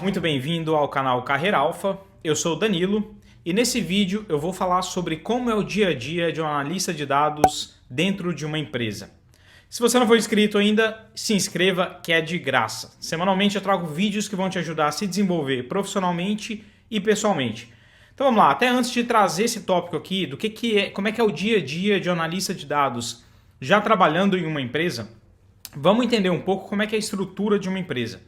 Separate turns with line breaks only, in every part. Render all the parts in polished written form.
Muito bem-vindo ao canal Carreira Alfa, eu sou o Danilo e nesse vídeo eu vou falar sobre como é o dia a dia de um analista de dados dentro de uma empresa. Se você não for inscrito ainda, se inscreva que é de graça. Semanalmente eu trago vídeos que vão te ajudar a se desenvolver profissionalmente e pessoalmente. Então vamos lá, até antes de trazer esse tópico aqui, do como é que é o dia a dia de um analista de dados já trabalhando em uma empresa, vamos entender um pouco como é que é a estrutura de uma empresa.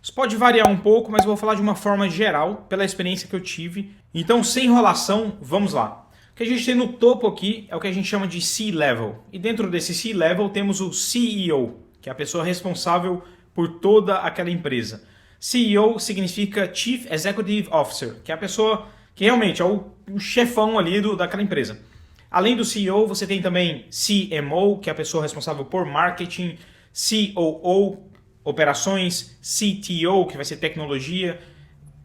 Isso pode variar um pouco, mas eu vou falar de uma forma geral, pela experiência que eu tive. Então, sem enrolação, vamos lá. O que a gente tem no topo aqui é o que a gente chama de C-Level. E dentro desse C-Level temos o CEO, que é a pessoa responsável por toda aquela empresa. CEO significa Chief Executive Officer, que é a pessoa que realmente é o chefão ali daquela empresa. Além do CEO, você tem também CMO, que é a pessoa responsável por marketing, COO, operações, CTO, que vai ser tecnologia.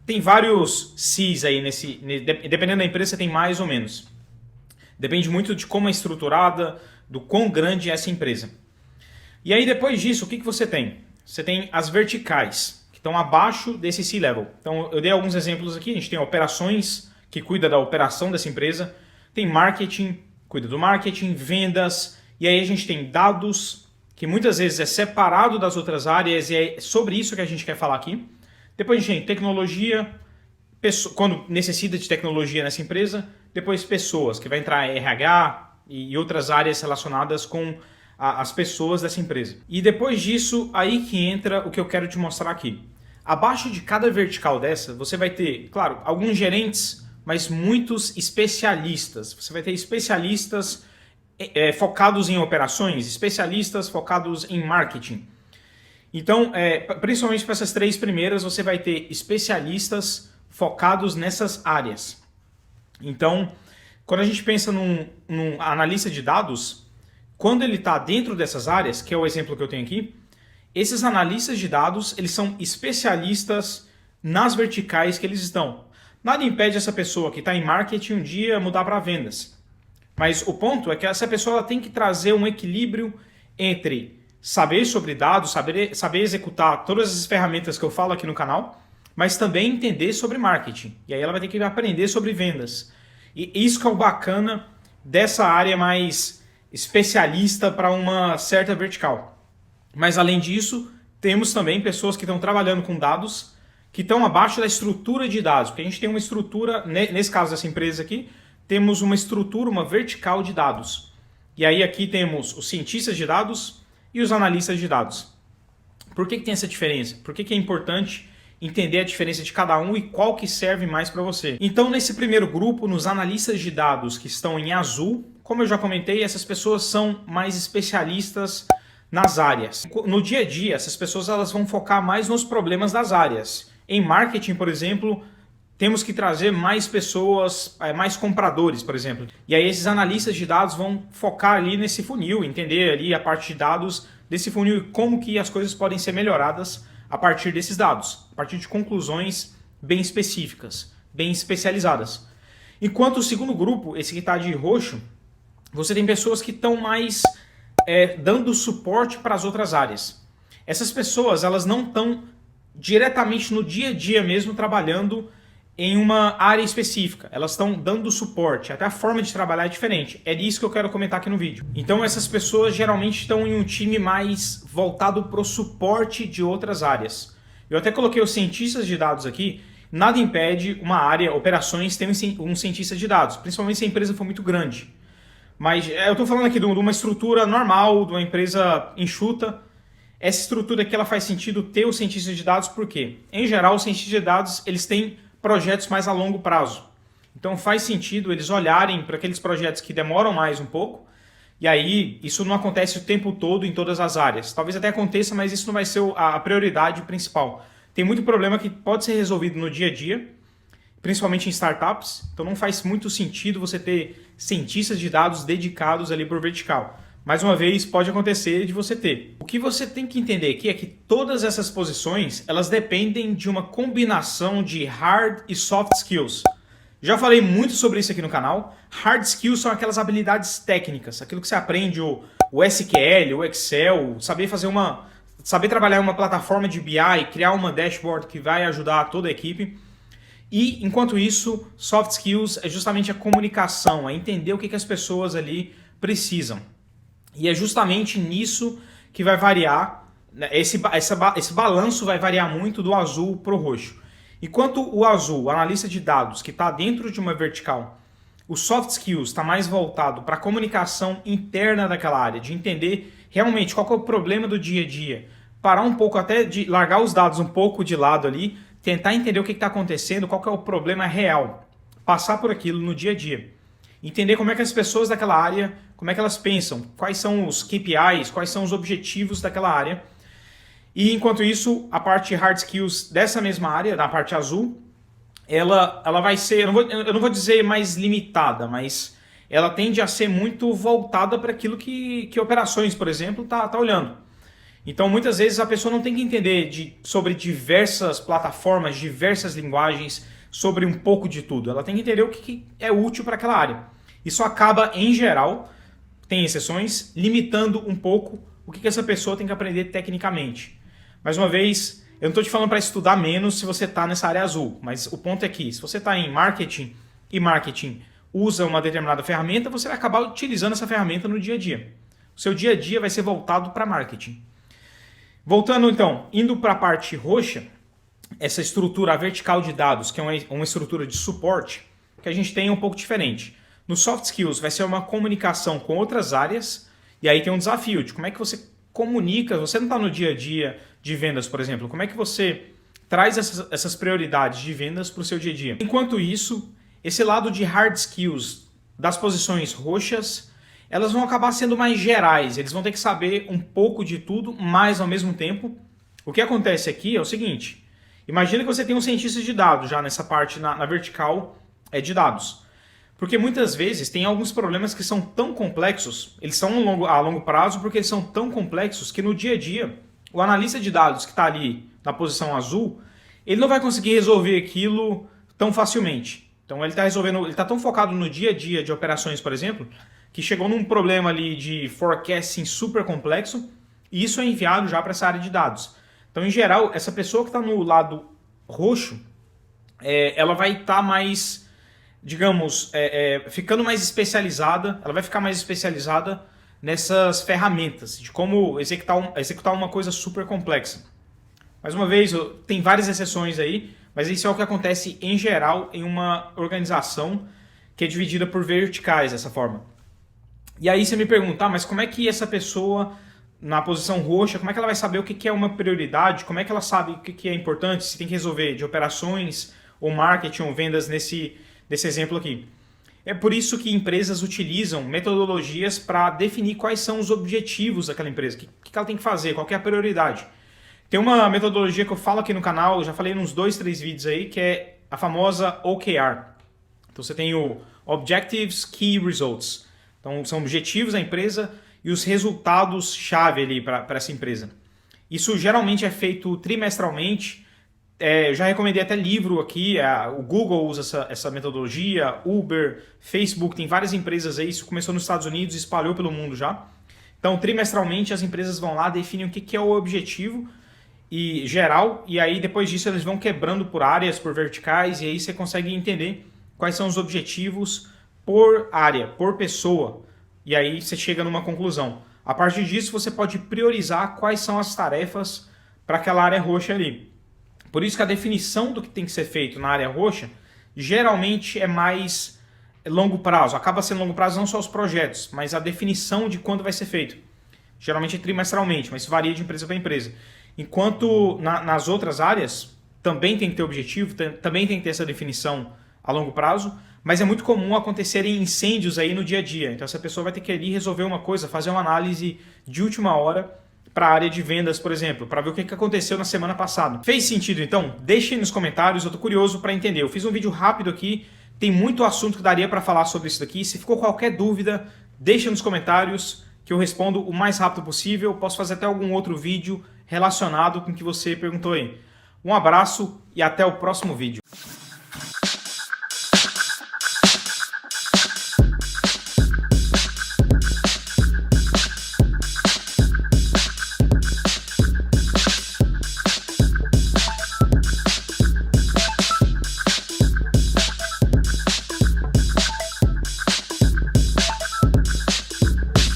Tem vários Cs aí, dependendo da empresa você tem mais ou menos. Depende muito de como é estruturada, do quão grande é essa empresa. E aí depois disso, o que você tem? Você tem as verticais, que estão abaixo desse C-Level. Então eu dei alguns exemplos aqui, a gente tem operações, que cuida da operação dessa empresa, tem marketing, cuida do marketing, vendas, e aí a gente tem dados, que muitas vezes é separado das outras áreas e é sobre isso que a gente quer falar aqui. Depois a gente tem tecnologia, quando necessita de tecnologia nessa empresa. Depois pessoas, que vai entrar RH e outras áreas relacionadas com as pessoas dessa empresa. E depois disso, aí que entra o que eu quero te mostrar aqui. Abaixo de cada vertical dessa, você vai ter, claro, alguns gerentes, mas muitos especialistas. Você vai ter especialistas focados em operações, especialistas focados em marketing. Então, principalmente para essas três primeiras, você vai ter especialistas focados nessas áreas. Então, quando a gente pensa num analista de dados, quando ele está dentro dessas áreas, que é o exemplo que eu tenho aqui, esses analistas de dados, eles são especialistas nas verticais que eles estão. Nada impede essa pessoa que está em marketing um dia mudar para vendas. Mas o ponto é que essa pessoa ela tem que trazer um equilíbrio entre saber sobre dados, saber executar todas as ferramentas que eu falo aqui no canal, mas também entender sobre marketing. E aí ela vai ter que aprender sobre vendas. E isso que é o bacana dessa área mais especialista para uma certa vertical. Mas além disso, temos também pessoas que estão trabalhando com dados, que estão abaixo da estrutura de dados. Porque a gente tem uma estrutura, nesse caso dessa empresa aqui, temos uma estrutura, uma vertical de dados. E aí aqui temos os cientistas de dados e os analistas de dados. Por que tem essa diferença? Por que é importante entender a diferença de cada um e qual que serve mais para você? Então, nesse primeiro grupo, nos analistas de dados que estão em azul, como eu já comentei, essas pessoas são mais especialistas nas áreas. No dia a dia, essas pessoas elas vão focar mais nos problemas das áreas. Em marketing, por exemplo, temos que trazer mais pessoas, mais compradores, por exemplo. E aí esses analistas de dados vão focar ali nesse funil, entender ali a parte de dados desse funil e como que as coisas podem ser melhoradas a partir desses dados, a partir de conclusões bem específicas, bem especializadas. Enquanto o segundo grupo, esse que está de roxo, você tem pessoas que estão mais dando suporte para as outras áreas. Essas pessoas elas não estão diretamente no dia a dia mesmo trabalhando em uma área específica, elas estão dando suporte, até a forma de trabalhar é diferente. É disso que eu quero comentar aqui no vídeo. Então essas pessoas geralmente estão em um time mais voltado para o suporte de outras áreas. Eu até coloquei os cientistas de dados aqui, nada impede uma área, operações, ter um cientista de dados, principalmente se a empresa for muito grande. Mas eu estou falando aqui de uma estrutura normal, de uma empresa enxuta. Essa estrutura aqui ela faz sentido ter o cientista de dados, porque em geral os cientistas de dados eles têm projetos mais a longo prazo. Então faz sentido eles olharem para aqueles projetos que demoram mais um pouco, e aí isso não acontece o tempo todo em todas as áreas. Talvez até aconteça, mas isso não vai ser a prioridade principal. Tem muito problema que pode ser resolvido no dia a dia, principalmente em startups, então não faz muito sentido você ter cientistas de dados dedicados ali por vertical. Mais uma vez, pode acontecer de você ter. O que você tem que entender aqui é que todas essas posições, elas dependem de uma combinação de hard e soft skills. Já falei muito sobre isso aqui no canal. Hard skills são aquelas habilidades técnicas, aquilo que você aprende, o SQL, o Excel, saber fazer saber trabalhar em uma plataforma de BI, criar uma dashboard que vai ajudar toda a equipe. E, enquanto isso, soft skills é justamente a comunicação, é entender o que as pessoas ali precisam. E é justamente nisso que vai variar, né, esse balanço vai variar muito do azul para o roxo. Enquanto o azul, o analista de dados, que está dentro de uma vertical, o soft skills está mais voltado para a comunicação interna daquela área, de entender realmente qual que é o problema do dia a dia, parar um pouco até de largar os dados um pouco de lado ali, tentar entender o que está acontecendo, qual que é o problema real, passar por aquilo no dia a dia. Entender como é que as pessoas daquela área, como é que elas pensam, quais são os KPIs, quais são os objetivos daquela área. E enquanto isso, a parte hard skills dessa mesma área, da parte azul, ela vai ser, eu não vou dizer mais limitada, mas ela tende a ser muito voltada para aquilo que operações, por exemplo, tá olhando. Então, muitas vezes a pessoa não tem que entender sobre diversas plataformas, diversas linguagens, sobre um pouco de tudo. Ela tem que entender o que é útil para aquela área. Isso acaba, em geral, tem exceções, limitando um pouco o que essa pessoa tem que aprender tecnicamente. Mais uma vez, eu não estou te falando para estudar menos se você está nessa área azul, mas o ponto é que se você está em marketing e marketing usa uma determinada ferramenta, você vai acabar utilizando essa ferramenta no dia a dia. O seu dia a dia vai ser voltado para marketing. Voltando então, indo para a parte roxa, essa estrutura vertical de dados, que é uma estrutura de suporte, que a gente tem um pouco diferente. No soft skills vai ser uma comunicação com outras áreas, e aí tem um desafio de como é que você comunica, você não está no dia a dia de vendas, por exemplo, como é que você traz essas prioridades de vendas para o seu dia a dia. Enquanto isso, esse lado de hard skills das posições roxas, elas vão acabar sendo mais gerais, eles vão ter que saber um pouco de tudo, mas ao mesmo tempo, o que acontece aqui é o seguinte, imagina que você tem um cientista de dados já nessa parte, na vertical de dados. Porque muitas vezes tem alguns problemas que são tão complexos, eles são a longo prazo porque eles são tão complexos que no dia a dia, o analista de dados que está ali na posição azul, ele não vai conseguir resolver aquilo tão facilmente. Então ele está tão focado no dia a dia de operações, por exemplo, que chegou num problema ali de forecasting super complexo, e isso é enviado já para essa área de dados. Então, em geral, essa pessoa que está no lado roxo, ela vai estar mais, digamos, ficando mais especializada, ela vai ficar mais especializada nessas ferramentas, de como executar uma coisa super complexa. Mais uma vez, tem várias exceções aí, mas isso é o que acontece em geral em uma organização que é dividida por verticais dessa forma. E aí você me pergunta, mas como é que essa pessoa na posição roxa, como é que ela vai saber o que é uma prioridade, como é que ela sabe o que é importante, se tem que resolver de operações ou marketing ou vendas nesse exemplo aqui. É por isso que empresas utilizam metodologias para definir quais são os objetivos daquela empresa, o que ela tem que fazer, qual que é a prioridade. Tem uma metodologia que eu falo aqui no canal, eu já falei nos 2, 3 vídeos aí, que é a famosa OKR. Então você tem o Objectives Key Results. Então são objetivos da empresa e os resultados-chave ali para essa empresa. Isso geralmente é feito trimestralmente. Eu já recomendei até livro aqui, o Google usa essa metodologia, Uber, Facebook, tem várias empresas aí, isso começou nos Estados Unidos e espalhou pelo mundo já. Então trimestralmente as empresas vão lá, definem o que é o objetivo e geral, e aí depois disso eles vão quebrando por áreas, por verticais, e aí você consegue entender quais são os objetivos por área, por pessoa, e aí você chega numa conclusão. A partir disso você pode priorizar quais são as tarefas para aquela área roxa ali. Por isso que a definição do que tem que ser feito na área roxa geralmente é mais longo prazo. Acaba sendo longo prazo não só os projetos, mas a definição de quando vai ser feito. Geralmente é trimestralmente, mas isso varia de empresa para empresa. Enquanto nas outras áreas também tem que ter objetivo, também tem que ter essa definição a longo prazo, mas é muito comum acontecerem incêndios aí no dia a dia. Então essa pessoa vai ter que ali resolver uma coisa, fazer uma análise de última hora para a área de vendas, por exemplo, para ver o que aconteceu na semana passada. Fez sentido então? Deixe nos comentários, eu estou curioso para entender. Eu fiz um vídeo rápido aqui, tem muito assunto que daria para falar sobre isso daqui. Se ficou qualquer dúvida, deixa nos comentários que eu respondo o mais rápido possível. Posso fazer até algum outro vídeo relacionado com o que você perguntou aí. Um abraço e até o próximo vídeo.